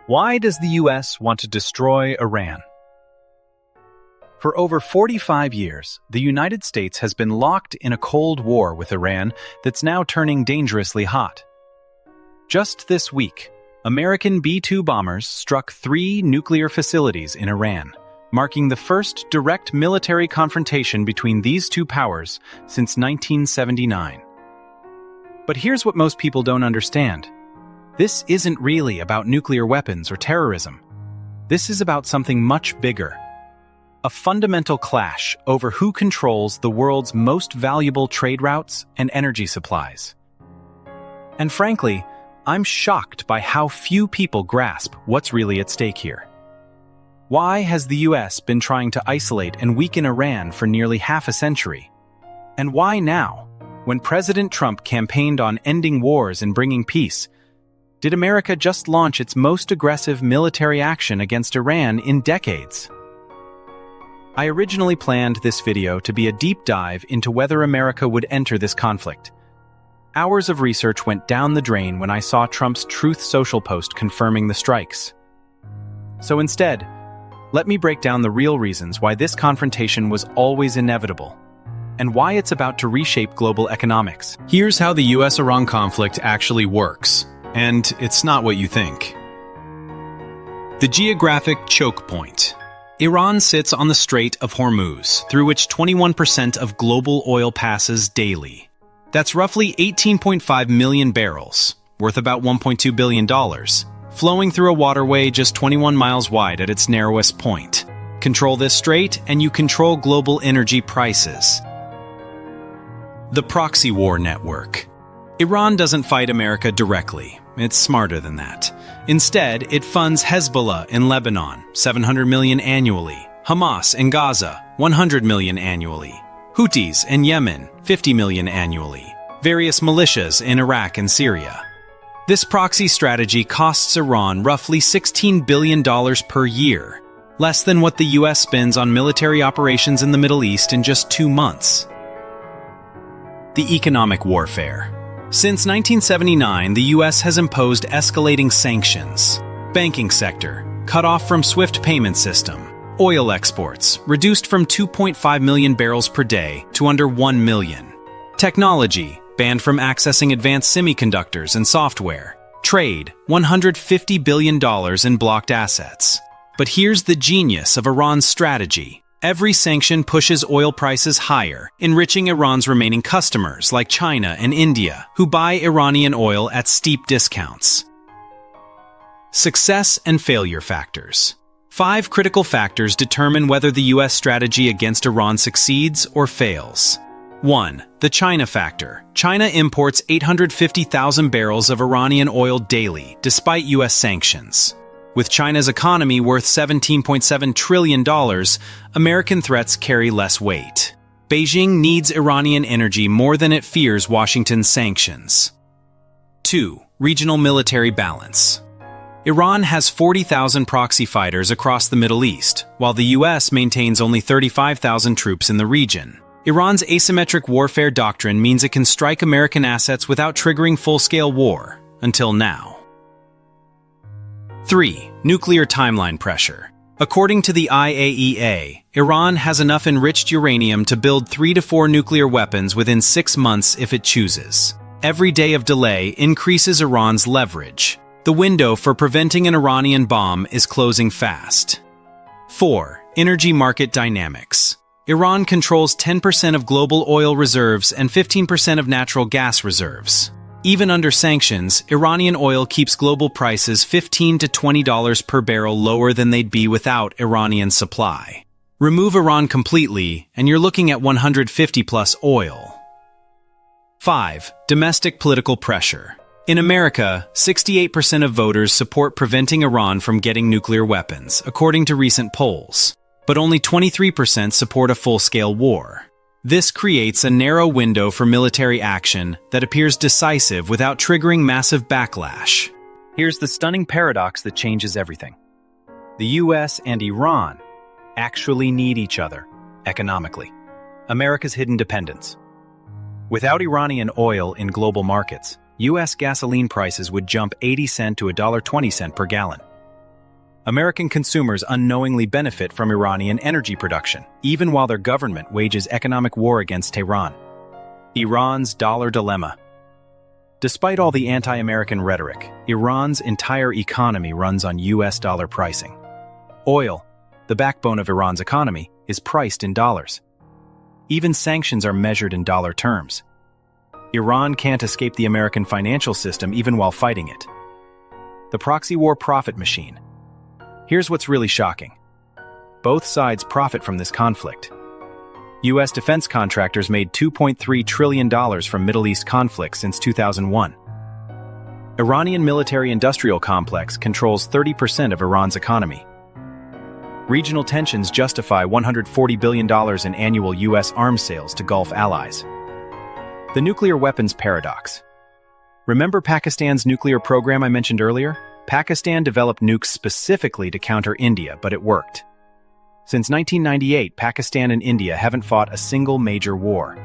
Why does the US want to destroy Iran? For over 45 years, the United States has been locked in a Cold War with Iran that's now turning dangerously hot. Just this week, American B-2 bombers struck 3 nuclear facilities in Iran, marking the first direct military confrontation between these two powers since 1979. But here's what most people don't understand. This isn't really about nuclear weapons or terrorism. This is about something much bigger. A fundamental clash over who controls the world's most valuable trade routes and energy supplies. And frankly, I'm shocked by how few people grasp what's really at stake here. Why has the US been trying to isolate and weaken Iran for nearly half a century? And why now, when President Trump campaigned on ending wars and bringing peace, did America just launch its most aggressive military action against Iran in decades? I originally planned this video to be a deep dive into whether America would enter this conflict. Hours of research went down the drain when I saw Trump's Truth Social post confirming the strikes. So instead, let me break down the real reasons why this confrontation was always inevitable, and why it's about to reshape global economics. Here's how the US-Iran conflict actually works, and it's not what you think. The geographic choke point. Iran sits on the Strait of Hormuz, through which 21% of global oil passes daily. That's roughly 18.5 million barrels, worth about $1.2 billion, flowing through a waterway just 21 miles wide at its narrowest point. Control this strait, and you control global energy prices. The proxy war network. Iran doesn't fight America directly. It's smarter than that. Instead, it funds Hezbollah in Lebanon, $700 million annually, Hamas in Gaza, $100 million annually, Houthis in Yemen, $50 million annually, various militias in Iraq and Syria. This proxy strategy costs Iran roughly $16 billion per year, less than what the US spends on military operations in the Middle East in just 2 months. The economic warfare. Since 1979, the US has imposed escalating sanctions. Banking sector, cut off from SWIFT payment system. Oil exports, reduced from 2.5 million barrels per day to under 1 million. Technology, banned from accessing advanced semiconductors and software. Trade, $150 billion in blocked assets. But here's the genius of Iran's strategy. Every sanction pushes oil prices higher, enriching Iran's remaining customers like China and India, who buy Iranian oil at steep discounts. Success and failure factors. 5 critical factors determine whether the US strategy against Iran succeeds or fails. 1. The China factor. China imports 850,000 barrels of Iranian oil daily, despite US sanctions. With China's economy worth $17.7 trillion, American threats carry less weight. Beijing needs Iranian energy more than it fears Washington's sanctions. 2. Regional military balance. Iran has 40,000 proxy fighters across the Middle East, while the US maintains only 35,000 troops in the region. Iran's asymmetric warfare doctrine means it can strike American assets without triggering full-scale war, until now. 3. Nuclear timeline pressure. According to the IAEA, Iran has enough enriched uranium to build 3 to 4 nuclear weapons within 6 months if it chooses. Every day of delay increases Iran's leverage. The window for preventing an Iranian bomb is closing fast. 4. Energy market dynamics. Iran controls 10% of global oil reserves and 15% of natural gas reserves. Even under sanctions, Iranian oil keeps global prices $15 to $20 per barrel lower than they'd be without Iranian supply. Remove Iran completely, and you're looking at 150 plus oil. 5. Domestic political pressure. In America, 68% of voters support preventing Iran from getting nuclear weapons, according to recent polls. But only 23% support a full-scale war. This creates a narrow window for military action that appears decisive without triggering massive backlash. Here's the stunning paradox that changes everything. The US and Iran actually need each other, economically. America's hidden dependence. Without Iranian oil in global markets, US gasoline prices would jump 80 cents to $1.20 per gallon. American consumers unknowingly benefit from Iranian energy production, even while their government wages economic war against Tehran. Iran's dollar dilemma. Despite all the anti-American rhetoric, Iran's entire economy runs on US dollar pricing. Oil, the backbone of Iran's economy, is priced in dollars. Even sanctions are measured in dollar terms. Iran can't escape the American financial system even while fighting it. The proxy war profit machine. Here's what's really shocking. Both sides profit from this conflict. U.S. defense contractors made $2.3 trillion from Middle East conflicts since 2001. Iranian military-industrial complex controls 30% of Iran's economy. Regional tensions justify $140 billion in annual U.S. arms sales to Gulf allies. The nuclear weapons paradox. Remember Pakistan's nuclear program I mentioned earlier? Pakistan developed nukes specifically to counter India, but it worked. Since 1998, Pakistan and India haven't fought a single major war.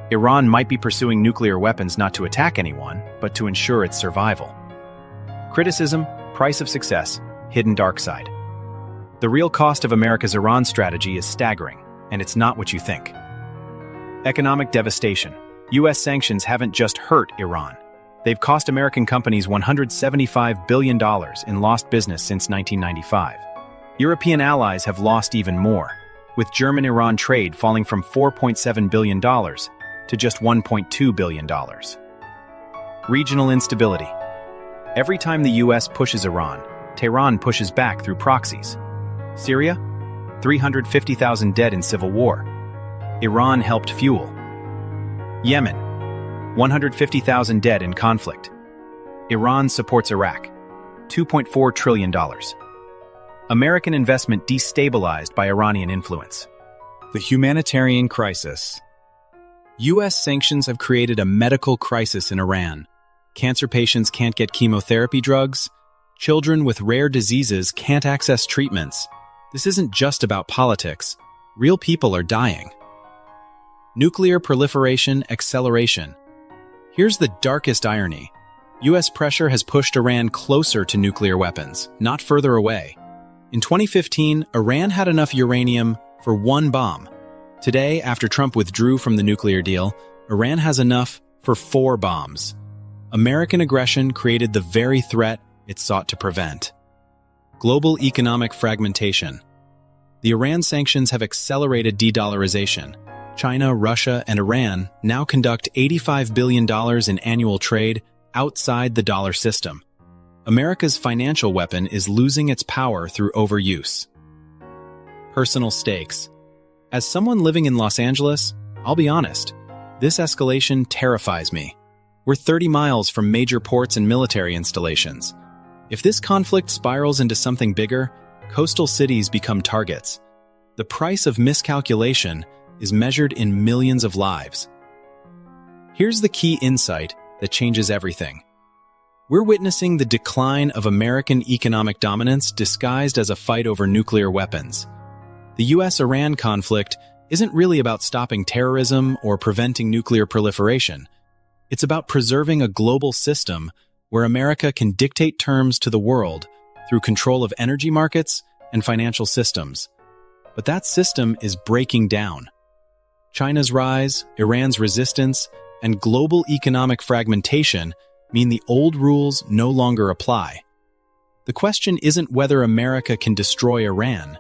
Iran might be pursuing nuclear weapons not to attack anyone, but to ensure its survival. Criticism, price of success, hidden dark side. The real cost of America's Iran strategy is staggering, and it's not what you think. Economic devastation. U.S. sanctions haven't just hurt Iran. They've cost American companies $175 billion in lost business since 1995. European allies have lost even more, with German-Iran trade falling from $4.7 billion to just $1.2 billion. Regional instability. Every time the U.S. pushes Iran, Tehran pushes back through proxies. Syria? 350,000 dead in civil war. Iran helped fuel. Yemen? 150,000 dead in conflict. Iran supports Iraq. $2.4 trillion. American investment destabilized by Iranian influence. The humanitarian crisis. U.S. sanctions have created a medical crisis in Iran. Cancer patients can't get chemotherapy drugs. Children with rare diseases can't access treatments. This isn't just about politics. Real people are dying. Nuclear proliferation acceleration. Here's the darkest irony. U.S. pressure has pushed Iran closer to nuclear weapons, not further away. In 2015, Iran had enough uranium for one bomb. Today, after Trump withdrew from the nuclear deal, Iran has enough for 4 bombs. American aggression created the very threat it sought to prevent. Global economic fragmentation. The Iran sanctions have accelerated de-dollarization. China, Russia, and Iran now conduct $85 billion in annual trade outside the dollar system. America's financial weapon is losing its power through overuse. Personal stakes. As someone living in Los Angeles, I'll be honest, this escalation terrifies me. We're 30 miles from major ports and military installations. If this conflict spirals into something bigger, coastal cities become targets. The price of miscalculation is measured in millions of lives. Here's the key insight that changes everything. We're witnessing the decline of American economic dominance disguised as a fight over nuclear weapons. The US-Iran conflict isn't really about stopping terrorism or preventing nuclear proliferation. It's about preserving a global system where America can dictate terms to the world through control of energy markets and financial systems. But that system is breaking down. China's rise, Iran's resistance, and global economic fragmentation mean the old rules no longer apply. The question isn't whether America can destroy Iran.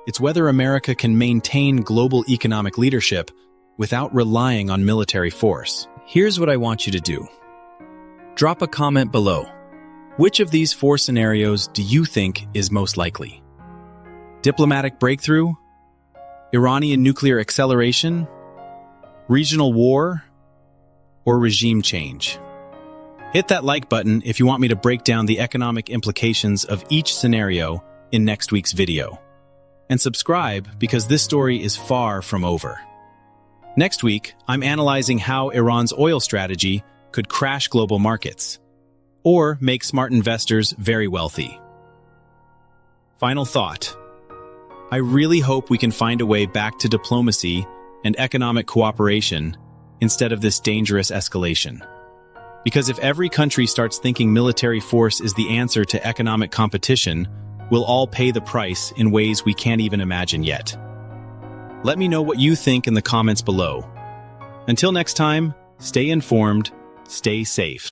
It's whether America can maintain global economic leadership without relying on military force. Here's what I want you to do. Drop a comment below. Which of these 4 scenarios do you think is most likely? Diplomatic breakthrough? Iranian nuclear acceleration? Regional war? Or regime change? Hit that like button if you want me to break down the economic implications of each scenario in next week's video. And subscribe because this story is far from over. Next week, I'm analyzing how Iran's oil strategy could crash global markets or make smart investors very wealthy. Final thought. I really hope we can find a way back to diplomacy and economic cooperation instead of this dangerous escalation. Because if every country starts thinking military force is the answer to economic competition, we'll all pay the price in ways we can't even imagine yet. Let me know what you think in the comments below. Until next time, stay informed, stay safe.